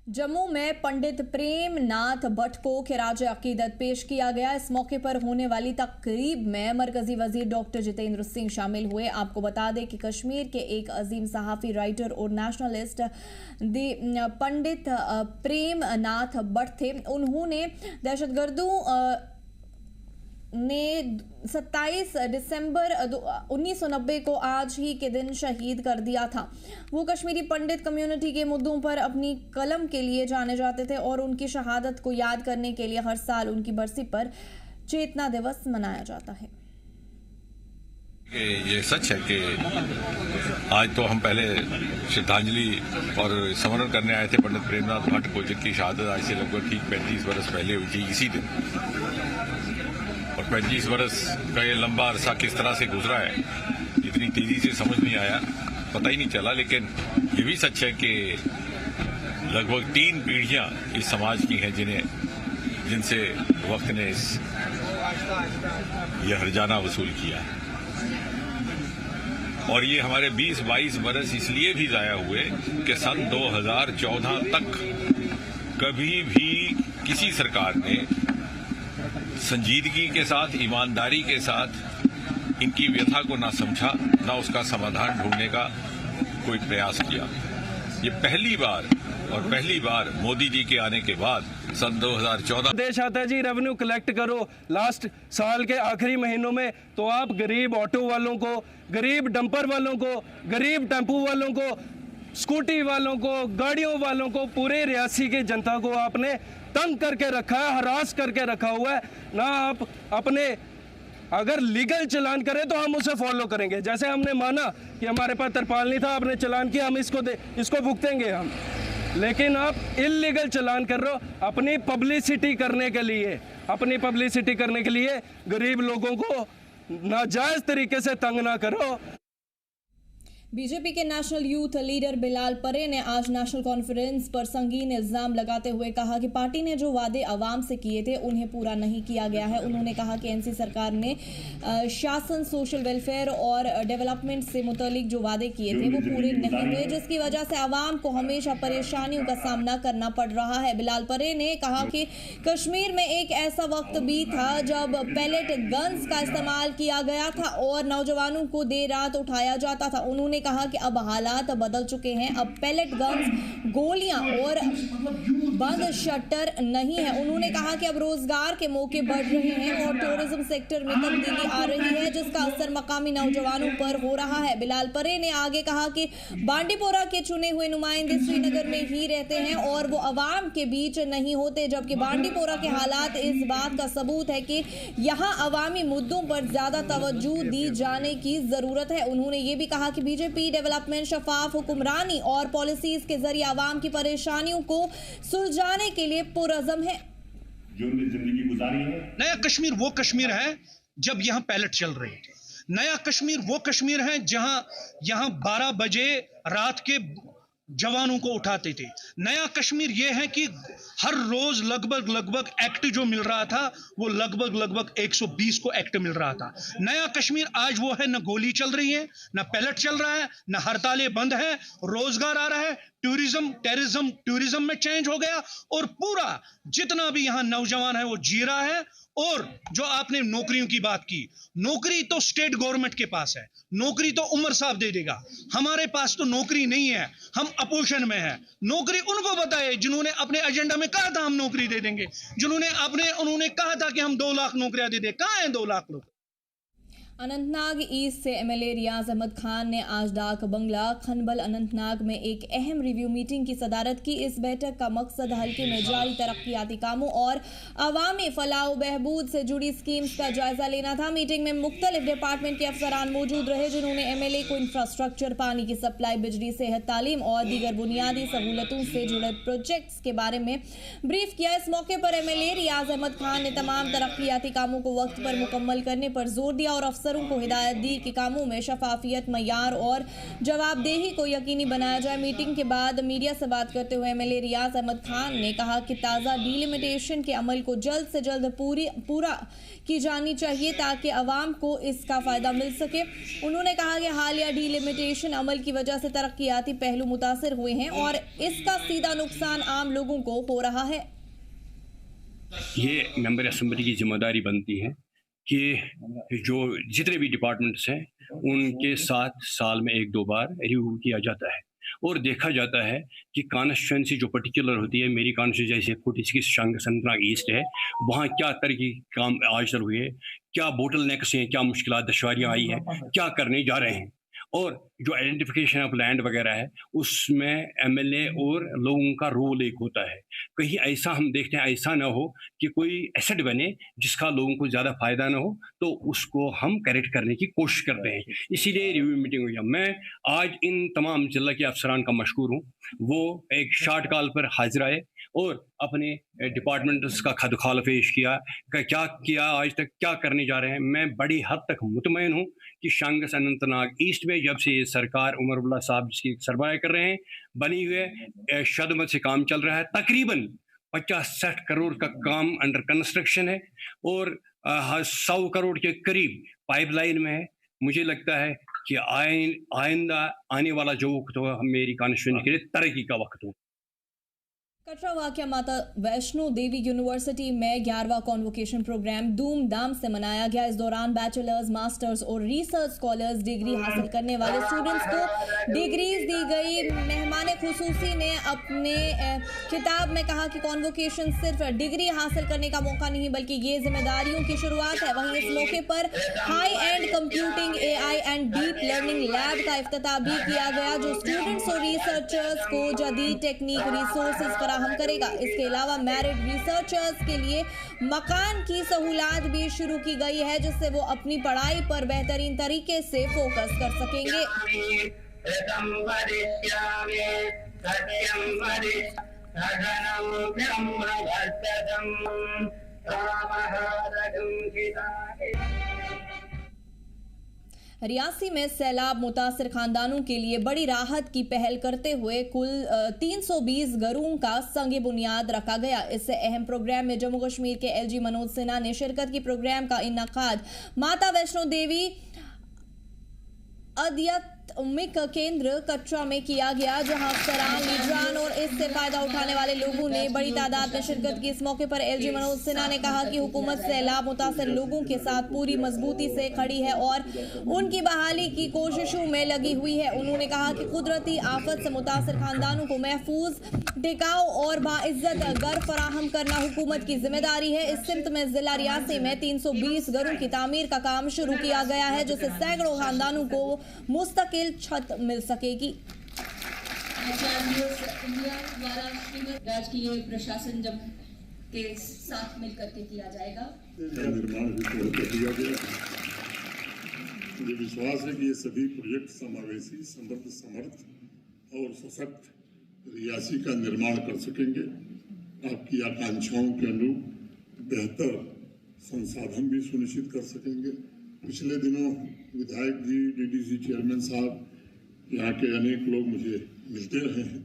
जम्मू में पंडित प्रेम नाथ भट्ट को खिराज अकीदत पेश किया गया। इस मौके पर होने वाली तकरीब में मरकजी वजीर डॉक्टर जितेंद्र सिंह शामिल हुए। आपको बता दें कि कश्मीर के एक अजीम सहाफ़ी, राइटर और नेशनलिस्ट पंडित प्रेम नाथ भट्ट थे। उन्होंने दहशतगर्दों ने 27 दिसंबर 1990 को आज ही के दिन शहीद कर दिया था। वो कश्मीरी पंडित कम्युनिटी के मुद्दों पर अपनी कलम के लिए जाने जाते थे और उनकी शहादत को याद करने के लिए हर साल उनकी बरसी पर चेतना दिवस मनाया जाता है। ये सच है कि आज तो हम पहले श्रद्धांजलि और स्मरण करने आए थे पंडित प्रेमनाथ भट्ट को, जिनकी शहादत आज से लगभग ठीक 35 वर्ष पहले हुई थी इसी दिन। और 35 वर्ष का ये लंबा अरसा किस तरह से गुजरा है, इतनी तेजी से समझ नहीं आया, पता ही नहीं चला। लेकिन ये भी सच है कि लगभग 3 पीढ़ियां इस समाज की हैं जिनसे वक्त ने ये हर्जाना वसूल किया है। और ये हमारे 20-22 बरस इसलिए भी जाया हुए कि सन 2014 तक कभी भी किसी सरकार ने संजीदगी के साथ, ईमानदारी के साथ इनकी व्यथा को ना समझा, ना उसका समाधान ढूंढने का कोई प्रयास किया। ये पहली बार मोदी जी के आने के बाद सन 2014 देश आता है जी, रेवेन्यू कलेक्ट करो। लास्ट साल के आखिरी महीनों में तो आप गरीब ऑटो वालों को, गरीब डंपर वालों को, गरीब टेम्पू वालों को, स्कूटी वालों को, गाड़ियों वालों को, पूरे रियासी की जनता को आपने तंग करके रखा है, हरास करके रखा हुआ है ना। आप अपने अगर लीगल चालान करें तो हम उसे फॉलो करेंगे। जैसे हमने माना कि हमारे पास तरपाल नहीं था, आपने चालान किया, हम इसको भुगतेंगे हम। लेकिन आप इल्लीगल चालान कर रहे हो अपनी पब्लिसिटी करने के लिए गरीब लोगों को नाजायज तरीके से तंग ना करो। बीजेपी के नेशनल यूथ लीडर बिलाल परे ने आज नेशनल कॉन्फ्रेंस पर संगीन इल्जाम लगाते हुए कहा कि पार्टी ने जो वादे अवाम से किए थे उन्हें पूरा नहीं किया गया है। उन्होंने कहा कि एनसी सरकार ने शासन, सोशल वेलफेयर और डेवलपमेंट से मुतालिक जो वादे किए थे वो पूरे नहीं हुए, जिसकी वजह से अवाम को हमेशा परेशानियों का सामना करना पड़ रहा है। बिलाल परे ने कहा कि कश्मीर में एक ऐसा वक्त भी था जब पैलेट गन्स का इस्तेमाल किया गया था और नौजवानों को देर रात उठाया जाता था। उन्होंने कहा कि अब हालात बदल चुके हैं, अब पैलेट गन्स, गोलियां और बंद शटर नहीं है। उन्होंने कहा कि अब रोजगार के मौके बढ़ रहे हैं और टूरिज्म सेक्टर में तब्दीली आ रही है, जिसका असर मकामी नौजवानों पर हो रहा है। बिलाल परे ने आगे कहा कि बांडीपोरा के चुने हुए नुमाइंदे श्रीनगर में ही रहते हैं और वो अवाम के बीच नहीं होते, जबकि बांडीपोरा के हालात इस बात का सबूत है कि यहाँ अवामी मुद्दों पर ज्यादा तवज्जो दी जाने की जरूरत है। उन्होंने ये भी कहा कि बीजेपी डेवलपमेंट, शफाफ हुक्मरानी और पॉलिसीज के जरिए आवाम की परेशानियों को सुलझाने के लिए पुरअज़म है। जो जिंदगी गुजारी है। नया कश्मीर वो कश्मीर है जब यहाँ पैलेट चल रहे थे। नया कश्मीर वो कश्मीर है जहां यहाँ 12 बजे रात के जवानों को उठाते थे। नया कश्मीर यह है कि हर रोज लगभग एक्ट जो मिल रहा था वो लगभग 120 को एक्ट मिल रहा था। नया कश्मीर आज वो है, न गोली चल रही है, न पैलेट चल रहा है, न हड़तालें बंद है, रोजगार आ रहा है, टूरिज्म में चेंज हो गया और पूरा जितना भी यहाँ नौजवान है वो जी रहा है। और जो आपने नौकरियों की बात की, नौकरी तो स्टेट गवर्नमेंट के पास है, नौकरी तो उमर साहब दे देगा, हमारे पास तो नौकरी नहीं है, हम अपोजिशन में हैं। नौकरी उनको बताए जिन्होंने अपने एजेंडा में कहा था हम नौकरी दे देंगे, उन्होंने कहा था कि हम 2 लाख नौकरियां दे दें। कहां हैं 2 लाख लोग? अनंतनाग ईस्ट से एमएलए रियाज अहमद खान ने आज डाक बंगला खनबल अनंतनाग में एक अहम रिव्यू मीटिंग की सदारत की। इस बैठक का मकसद हल्के में जारी तरक्याती कामों और अवामी फलाह बहबूद से जुड़ी स्कीम्स का जायजा लेना था। मीटिंग में मुख्तलिफ डिपार्टमेंट के अफसरान मौजूद रहे, जिन्होंने एमएलए को इंफ्रास्ट्रक्चर, पानी की सप्लाई, बिजली, सेहत, तालीम और दीगर बुनियादी सहूलतों से जुड़े प्रोजेक्ट्स के बारे में ब्रीफ किया। इस मौके पर एमएलए रियाज अहमद खान ने तमाम तरक्याती कामों को वक्त पर मुकम्मल करने पर जोर दिया और अफसरों को हिदायत दी कि कामों में शफाफियत, मयार और जवाबदेही को यकीनी बनाया जाए। मीटिंग के बाद मीडिया से बात करते हुए एमएलए रियाज अहमद खान ने कहा कि ताज़ा डिलिमिटेशन के अमल को जल्द से जल्द पूरा की जानी चाहिए ताकि अवाम को इसका फ़ायदा मिल सके। उन्होंने कहा कि हालिया डिलिमिटेशन अमल की वजह से तरक्याती पहलू मुतासिर हुए हैं और इसका सीधा नुकसान आम लोगों को हो रहा है। ये मेंबर असेंबली की जिम्मेदारी बनती है कि जो जितने भी डिपार्टमेंट्स हैं उनके साथ साल में 1-2 बार रिव्यू किया जाता है और देखा जाता है कि कॉन्स्टिट्यूंसी जो पर्टिकुलर होती है, मेरी कॉन्स्टिट्यूंसी जैसे 46 अनंतनाग ईस्ट है, वहाँ क्या तरह की काम आज तक हुए, क्या बोटल नेक्स हैं, क्या मुश्किलात दुश्वारियाँ आई हैं, क्या करने जा रहे हैं, और जो आइडेंटिफिकेशन ऑफ लैंड वगैरह है उसमें एमएलए और लोगों का रोल एक होता है। कहीं ऐसा हम देखते हैं ऐसा ना हो कि कोई एसेट बने जिसका लोगों को ज़्यादा फ़ायदा ना हो, तो उसको हम करेक्ट करने की कोशिश करते हैं। इसीलिए रिव्यू मीटिंग हुई है। मैं आज इन तमाम जिला के अफसरान का मशकूर हूँ, वो एक शार्ट कॉल पर हाजिर आए और अपने डिपार्टमेंट्स का खदखाल पेश किया कि क्या किया आज तक, क्या करने जा रहे हैं। मैं बड़ी हद तक मुतमईन हूँ कि शांगस अनंतनाग ईस्ट में जब से ये सरकार उमर अब्दुल्ला साहब जिसकी सरबराह कर रहे हैं बनी हुए शदमत से काम चल रहा है। तकरीबन 50-60 करोड़ का काम अंडर कंस्ट्रक्शन है और 100 करोड़ के करीब पाइपलाइन में है। मुझे लगता है कि आइंदा आने वाला जो वक्त हो मेरी कॉन्स्टिट्यूंसी के लिए तरक्की का वक्त हो। कटरा वाक़या माता वैष्णो देवी यूनिवर्सिटी में 11वां कॉन्वोकेशन प्रोग्राम धूमधाम से मनाया गया। इस दौरान बैचलर्स, मास्टर्स और रिसर्च स्कॉलर्स डिग्री हासिल करने वाले स्टूडेंट्स को डिग्रीज दी गई। मेहमान खुसूसी ने अपने खिताब में कहा कि कॉन्वोकेशन सिर्फ डिग्री हासिल करने का मौका नहीं बल्कि ये जिम्मेदारियों की शुरुआत है। वहीं इस मौके पर high and computing, AI and deep learning lab का इफ्तिताह भी किया गया जो स्टूडेंट्स और रिसर्चर्स को जदीद टेक्निक रिसोर्सेज हम करेगा। इसके अलावा मैरिड रिसर्चर्स के लिए मकान की सहूलत भी शुरू की गई है जिससे वो अपनी पढ़ाई पर बेहतरीन तरीके से फोकस कर सकेंगे। रियासी में सैलाब मुतासिर खानदानों के लिए बड़ी राहत की पहल करते हुए कुल 320 घरों का संग बुनियाद रखा गया। इससे अहम प्रोग्राम में जम्मू कश्मीर के LG मनोज सिन्हा ने शिरकत की। प्रोग्राम का इन्नाकाद माता वैष्णो देवी आध्यात्मिक केंद्र कटरा में किया गया जहां अफसरान, लीडरान और इससे फायदा उठाने वाले लोगों ने बड़ी तादाद में शिरकत की। इस मौके पर LG मनोज सिन्हा ने कहा कि हुकूमत सैलाब मुतासिर लोगों के साथ पूरी मजबूती से खड़ी है और उनकी बहाली की कोशिशों में लगी हुई है। उन्होंने कहा कि कुदरती आफत से मुतासिर खानदानों को महफूज, टिकाऊ और बाइज्जत घर फराहम करना हुकूमत की जिम्मेदारी है। इस सिमत में जिला रियासी में 320 घरों की तामीर का काम शुरू किया गया है जिससे सैकड़ों खानदानों को मुस्तकिल छत मिल सकेगी। राजकीय प्रशासन जब के साथ मिलकर के किया जाएगा। निर्माण भी पूरा कर दिया गया। मुझे विश्वास है कि ये सभी प्रोजेक्ट समावेशी, समृद्ध, समर्थ और सशक्त रियासी का निर्माण कर सकेंगे। आपकी आकांक्षाओं के अनुरूप बेहतर संसाधन भी सुनिश्चित कर सकेंगे। पिछले दिनों विधायक जी, DDC चेयरमैन साहब, यहाँ के अनेक लोग मुझे मिलते रहे हैं।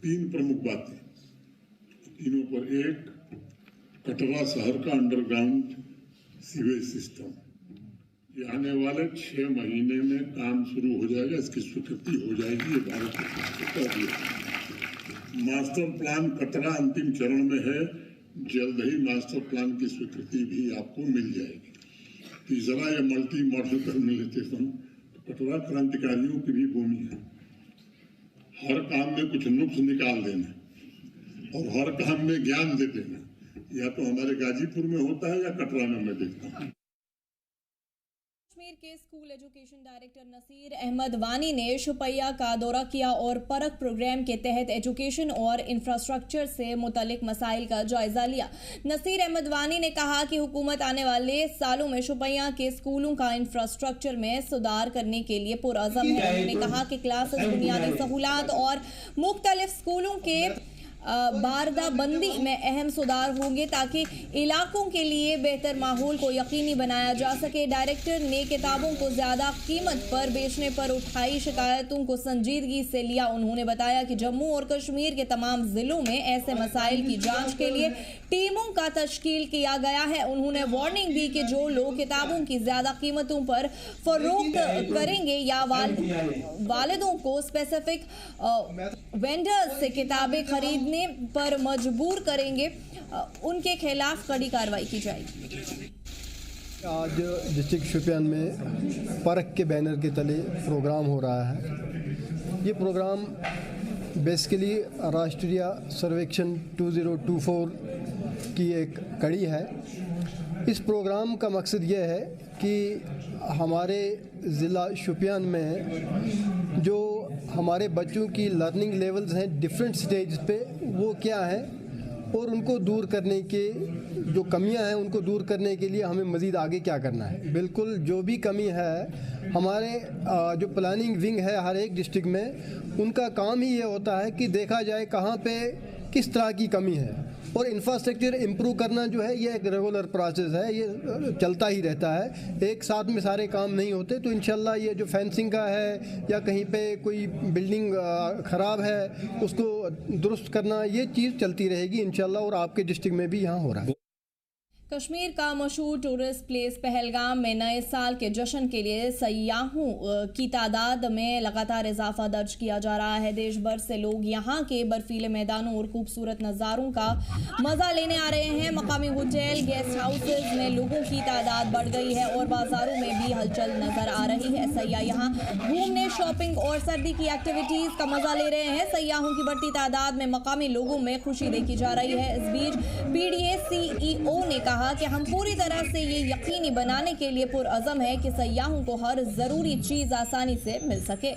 3 प्रमुख बातें, तीनों पर एक, कटरा शहर का अंडरग्राउंड सीवेज सिस्टम, ये आने वाले 6 महीने में काम शुरू हो जाएगा, इसकी स्वीकृति हो जाएगी। ये भारत की मास्टर प्लान कटरा अंतिम चरण में है, जल्द ही मास्टर प्लान की स्वीकृति भी आपको मिल जाएगी। तीसरा, ये मल्टी मॉडल कम्युनिकेशन, तो कटरा क्रांतिकारियों की भी भूमि है। हर काम में कुछ नुक्स निकाल देना और हर काम में ज्ञान दे देना, या तो हमारे गाजीपुर में होता है या कटरा में मैं देखता हूँ। कश्मीर के school education director Nasir Ahmad Wani ने शुपैया का दौरा किया और परख प्रोग्राम के तहत एजुकेशन और इंफ्रास्ट्रक्चर से मुतालिक मसाइल का जायजा लिया। नसीर अहमद वानी ने कहा कि हुकूमत आने वाले सालों में शुपैया के स्कूलों का इंफ्रास्ट्रक्चर में सुधार करने के लिए पुरअज़म है। उन्होंने कहा कि क्लासेस, बुनियादी सहूलत और मुख्तलिफ स्कूलों के बारदाबंदी में अहम सुधार होंगे ताकि इलाकों के लिए बेहतर माहौल को यकीनी बनाया जा सके। डायरेक्टर ने किताबों को ज्यादा कीमत पर बेचने पर उठाई शिकायतों को संजीदगी से लिया। उन्होंने बताया कि जम्मू और कश्मीर के तमाम जिलों में ऐसे मसाइल की जांच के लिए टीमों का तश्कील किया गया है। उन्होंने वार्निंग दी कि जो लोग किताबों की ज्यादा कीमतों पर फरोख्त करेंगे या वालिदों को स्पेसिफिक वेंडर्स से किताबें खरीदने पर मजबूर करेंगे, उनके खिलाफ कड़ी कार्रवाई की जाएगी। आज डिस्ट्रिक्ट शोपियान में परख के बैनर के तले प्रोग्राम हो रहा है। ये प्रोग्राम बेसिकली राष्ट्रीय सर्वेक्षण 2024 की एक कड़ी है। इस प्रोग्राम का मकसद ये है कि हमारे ज़िला शोपियान में जो हमारे बच्चों की लर्निंग लेवल्स हैं डिफरेंट स्टेज पे, वो क्या है और उनको दूर करने के जो कमियां हैं उनको दूर करने के लिए हमें मज़ीद आगे क्या करना है। बिल्कुल जो भी कमी है, हमारे जो प्लानिंग विंग है हर एक डिस्ट्रिक्ट में, उनका काम ही ये होता है कि देखा जाए कहाँ पे किस तरह की कमी है। और इंफ्रास्ट्रक्चर इम्प्रूव करना जो है ये एक रेगुलर प्रोसेस है, ये चलता ही रहता है। एक साथ में सारे काम नहीं होते। तो इंशाल्लाह ये जो फेंसिंग का है या कहीं पे कोई बिल्डिंग ख़राब है उसको दुरुस्त करना, ये चीज़ चलती रहेगी इंशाल्लाह। और आपके डिस्ट्रिक्ट में भी यहाँ हो रहा है। कश्मीर का मशहूर टूरिस्ट प्लेस पहलगाम में नए साल के जश्न के लिए सयाहों की तादाद में लगातार इजाफा दर्ज किया जा रहा है। देश भर से लोग यहां के बर्फीले मैदानों और खूबसूरत नज़ारों का मजा लेने आ रहे हैं। मकामी होटल, गेस्ट हाउसेज में लोगों की तादाद बढ़ गई है और बाजारों में भी हलचल नजर आ रही है। सयाह यहां घूमने, शॉपिंग और सर्दी की एक्टिविटीज का मजा ले रहे हैं। सयाहों की बढ़ती तादाद में मकामी लोगों में खुशी देखी जा रही है। इस बीच PDA CEO ने कहा कि हम पूरी तरह से ये यकीनी बनाने के लिए पुरअज़म है कि सयाहों को हर ज़रूरी चीज़ आसानी से मिल सके।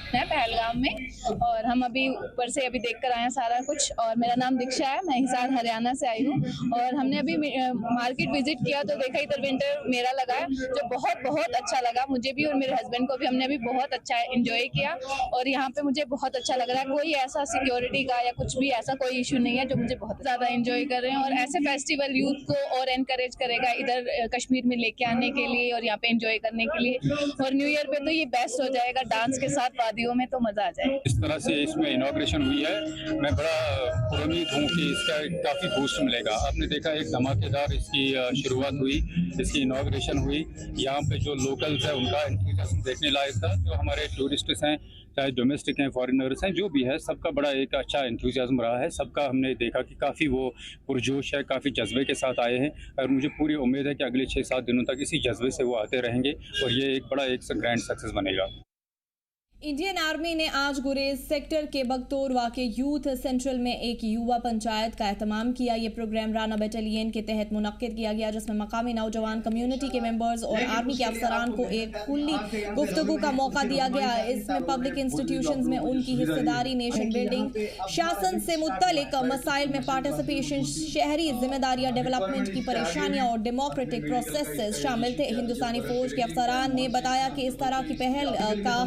है पहलगाम में, और हम अभी ऊपर से अभी देख कर आए हैं सारा कुछ। और मेरा नाम दीक्षा है, मैं हिसार हरियाणा से आई हूँ। और हमने अभी मार्केट विजिट किया तो देखा इधर विंटर मेला लगा है, जो बहुत बहुत अच्छा लगा मुझे भी और मेरे हस्बैंड को भी। हमने अभी बहुत अच्छा एंजॉय किया और यहाँ पे मुझे बहुत अच्छा लग रहा है। कोई ऐसा सिक्योरिटी का या कुछ भी ऐसा कोई इशू नहीं है, जो मुझे बहुत ज़्यादा एंजॉय कर रहे हैं। और ऐसे फेस्टिवल यूथ को और एनकरेज करेगा इधर कश्मीर में लेके आने के लिए और यहाँ पे एंजॉय करने के लिए। और न्यू ईयर पे तो ये बेस्ट हो जाएगा, डांस के साथ वादियों में तो मजा आ जाए। इस तरह से इसमें इनॉग्रेशन हुई है, मैं बड़ा उम्मीद हूँ कि इसका काफ़ी बूस्ट मिलेगा। आपने देखा एक धमाकेदार इसकी शुरुआत हुई, इसकी इनॉग्रेशन हुई। यहाँ पे जो लोकल्स है उनका एंथुसियाज्म देखने लायक था। जो हमारे टूरिस्ट्स हैं, चाहे डोमेस्टिक हैं, फॉरेनर्स हैं, जो भी है, सबका बड़ा एक अच्छा एंथुसियाज्म रहा है। सबका हमने देखा कि काफ़ी वो पुरजोश है, काफ़ी जज्बे के साथ आए हैं। और मुझे पूरी उम्मीद है कि अगले 6-7 दिनों तक इसी जज्बे से वो आते रहेंगे और ये एक बड़ा एक ग्रैंड सक्सेस बनेगा। इंडियन आर्मी ने आज गुरेज सेक्टर के बगतौर वाक़े यूथ सेंट्रल में एक युवा पंचायत का एहतमाम किया। ये प्रोग्राम राना बटालियन के तहत मुनक्किद किया गया, जिसमें मकामी नौजवान कम्युनिटी के मेंबर्स और आर्मी के अफसरान को एक खुली गुफ्तगू का मौका दिया गया। इसमें पब्लिक इंस्टीट्यूशंस में उनकी हिस्सेदारी, नेशन बिल्डिंग, शासन से मुत्तलिक मसाइल में पार्टिसिपेशन, शहरी जिम्मेदारियां, डेवलपमेंट की परेशानियां और डेमोक्रेटिक प्रोसेस शामिल थे। हिंदुस्तानी फौज के अफसरान ने बताया कि इस तरह की पहल का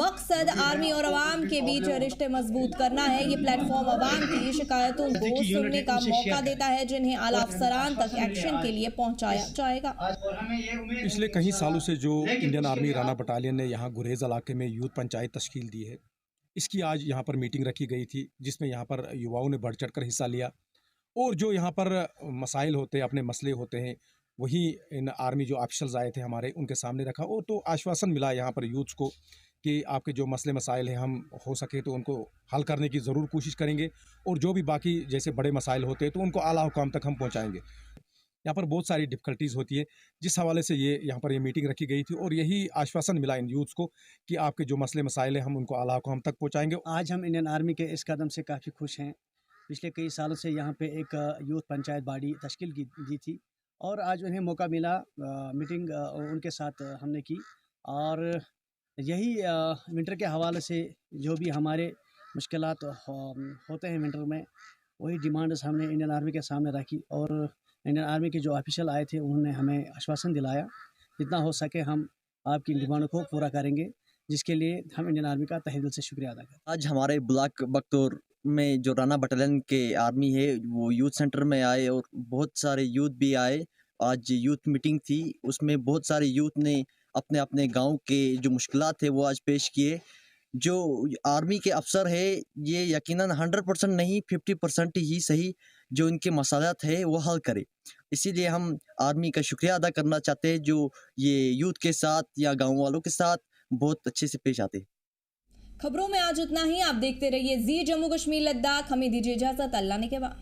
मकसद आर्मी और अवाम के बीच रिश्ते मजबूत करना है। ये प्लेटफॉर्म अवाम की शिकायतों को सुनने का मौका देता है, जिन्हें आला अफसरान तक एक्शन के लिए पहुंचाया जाएगा। पिछले कई सालों से जो इंडियन आर्मी राना बटालियन ने यहाँ गुरेज इलाके में यूथ पंचायत तश्कील दी है, इसकी आज यहाँ पर मीटिंग रखी गई थी, जिसमें यहाँ पर युवाओं ने बढ़ चढ़ कर हिस्सा लिया। और जो यहाँ पर मसाइल होते हैं, अपने मसले होते हैं, वही इन आर्मी जो ऑफिसर्स आए थे हमारे, उनके सामने रखा। और तो आश्वासन मिला यहाँ पर यूथ्स को कि आपके जो मसले मसाइल हैं, हम हो सके तो उनको हल करने की ज़रूर कोशिश करेंगे। और जो भी बाकी जैसे बड़े मसाइल होते हैं तो उनको आला हुकाम तक हम पहुँचाएँगे। यहाँ पर बहुत सारी डिफ़िकल्टीज़ होती है, जिस हवाले से यहाँ पर मीटिंग रखी गई थी और यही आश्वासन मिला इन यूथ्स को कि आपके जो मसले मसाइल हैं हम उनको आला हुकाम तक पहुँचाएँगे। आज हम इंडियन आर्मी के इस कदम से काफ़ी खुश हैं। पिछले कई सालों से यहाँ पे एक यूथ पंचायत बॉडी तश्कील दी थी और आज उन्हें मौका मिला, मीटिंग उनके साथ हमने की। और यही विंटर के हवाले से जो भी हमारे मुश्किलात होते हैं विंटर में, वही डिमांड्स हमने इंडियन आर्मी के सामने रखी। और इंडियन आर्मी के जो ऑफिशियल आए थे उन्होंने हमें आश्वासन दिलाया जितना हो सके हम आपकी डिमांड को पूरा करेंगे, जिसके लिए हम इंडियन आर्मी का तहे दिल से शुक्रिया अदा करते हैं। आज हमारे ब्लॉक बगतौर में जो राणा बटालियन के आर्मी है वो यूथ सेंटर में आए और बहुत सारे यूथ भी आए। आज यूथ मीटिंग थी, उसमें बहुत सारे यूथ ने अपने अपने गांव के जो मुश्किलात थे वो आज पेश किए। जो आर्मी के अफसर है ये यकीनन 100% नहीं 50% ही सही जो इनके मसालात है वो हल करे। इसीलिए हम आर्मी का शुक्रिया अदा करना चाहते हैं जो ये यूथ के साथ या गाँव वालों के साथ बहुत अच्छे से पेश आते हैं। खबरों में आज इतना ही। आप देखते रहिए जी जम्मू कश्मीर लद्दाख। हमें दीजिए इजाजत। अल्लाह ने के बाद।